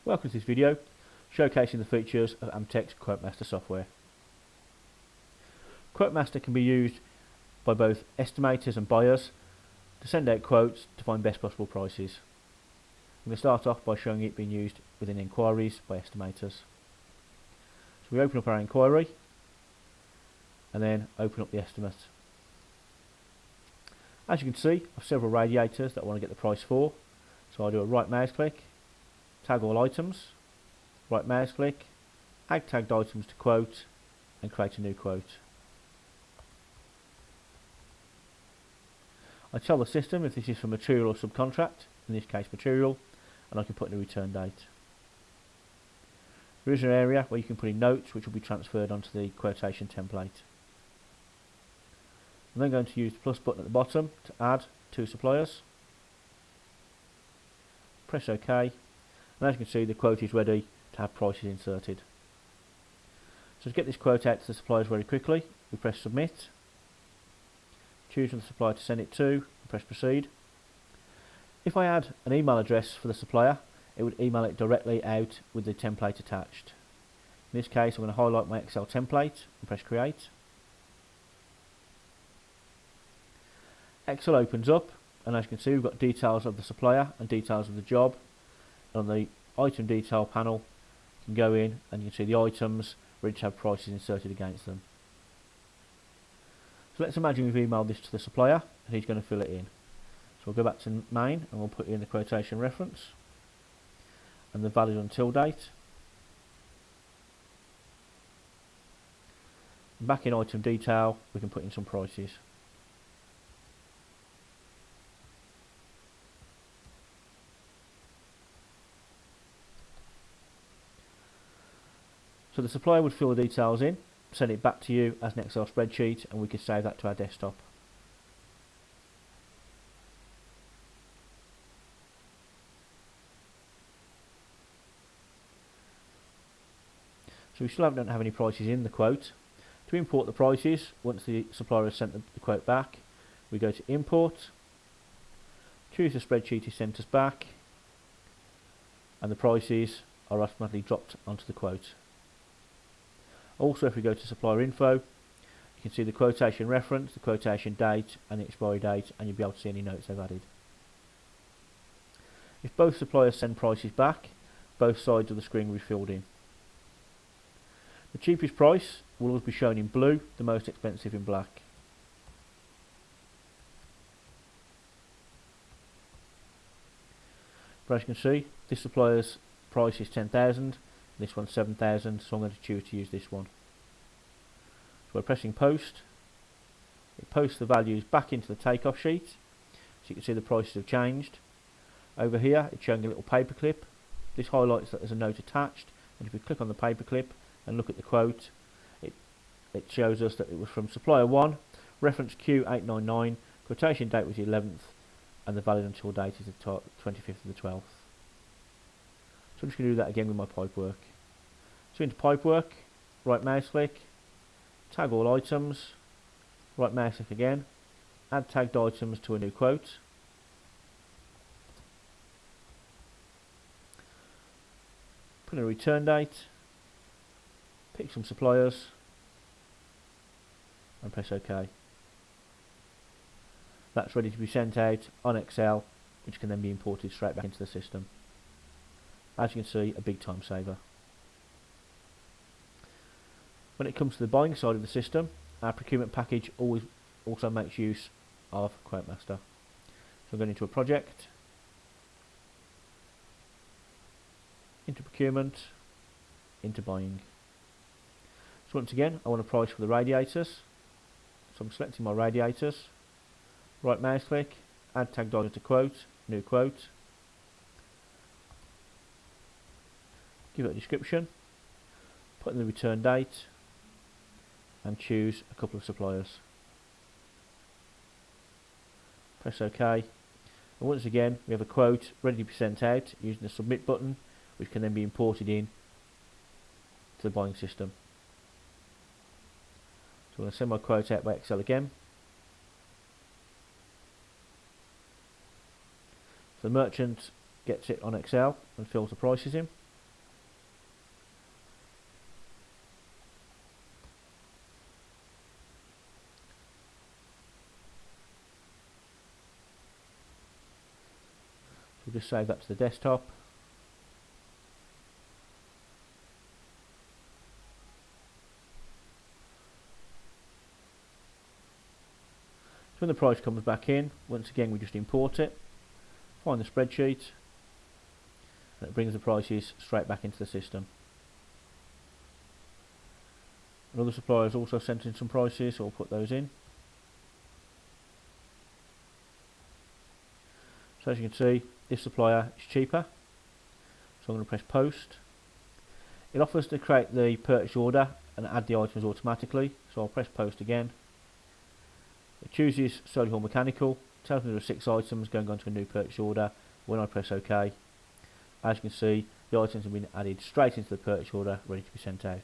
Welcome to this video showcasing the features of Amtech's QuoteMaster software. QuoteMaster can be used by both estimators and buyers to send out quotes to find best possible prices. I'm going to start off by showing it being used within inquiries by estimators. So we open up our inquiry and then open up the estimate. As you can see, I have several radiators that I want to get the price for. So I do a right mouse click, tag all items, right mouse click, add tagged items to quote and create a new quote. I tell the system if this is for material or subcontract, in this case material, and I can put in a return date. There is an area where you can put in notes which will be transferred onto the quotation template. I'm then going to use the plus button at the bottom to add two suppliers. Press OK, and as you can see the quote is ready to have prices inserted. So to get this quote out to the suppliers very quickly, we press submit, choose the supplier to send it to, and press proceed. If I add an email address for the supplier, it would email it directly out with the template attached. In this case I'm going to highlight my Excel template and press create. Excel opens up, and as you can see we've got details of the supplier and details of the job. On the item detail panel you can go in and you can see the items ready to have prices inserted against them. So let's imagine we've emailed this to the supplier and he's going to fill it in. So we'll go back to main and we'll put in the quotation reference and the valid until date. And back in item detail we can put in some prices. So the supplier would fill the details in, send it back to you as an Excel spreadsheet, and we could save that to our desktop. So we still don't have any prices in the quote. To import the prices, once the supplier has sent the quote back, we go to import, choose the spreadsheet he sent us back, and the prices are automatically dropped onto the quote. Also, if we go to Supplier Info, you can see the quotation reference, the quotation date and the expiry date, and you'll be able to see any notes they've added. If both suppliers send prices back, both sides of the screen will be filled in. The cheapest price will always be shown in blue, the most expensive in black. But as you can see, this supplier's price is 10,000. This one's 7,000, so I'm going to choose to use this one. So we're pressing post. It posts the values back into the takeoff sheet, so you can see the prices have changed. Over here it's showing a little paperclip. This highlights that there's a note attached, and if we click on the paperclip and look at the quote, it shows us that it was from supplier 1, reference Q899, quotation date was the 11th, and the valid until date is the 25th of the 12th. So I'm just going to do that again with my pipework. So into pipework, right mouse click, tag all items, right mouse click again, add tagged items to a new quote. Put in a return date, pick some suppliers, and press OK. That's ready to be sent out on Excel, which can then be imported straight back into the system. As you can see, a big time saver. When it comes to the buying side of the system, our procurement package also makes use of QuoteMaster. So I'm going into a project, into procurement, into buying. So once again, I want a price for the radiators. So I'm selecting my radiators, right mouse click, add tagged item to quote, new quote. Give it a description, put in the return date, and choose a couple of suppliers. Press OK, and once again we have a quote ready to be sent out using the submit button, which can then be imported in to the buying system. So I'm going to send my quote out by Excel again. So the merchant gets it on Excel and fills the prices in. So we'll just save that to the desktop. So when the price comes back in, once again we just import it, find the spreadsheet, and it brings the prices straight back into the system. Another supplier has also sent in some prices, so we'll put those in. So as you can see, this supplier is cheaper, so I'm going to press post. It offers to create the purchase order and add the items automatically, so I'll press post again. It chooses solely or mechanical, tells me there are 6 items going on to a new purchase order. When I press OK, as you can see, the items have been added straight into the purchase order, ready to be sent out.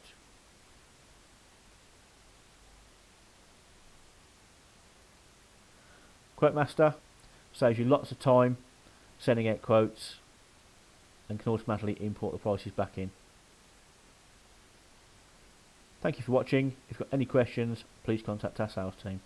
QuoteMaster saves you lots of time sending out quotes and can automatically import the prices back in. Thank you for watching. If you've got any questions, please contact our sales team.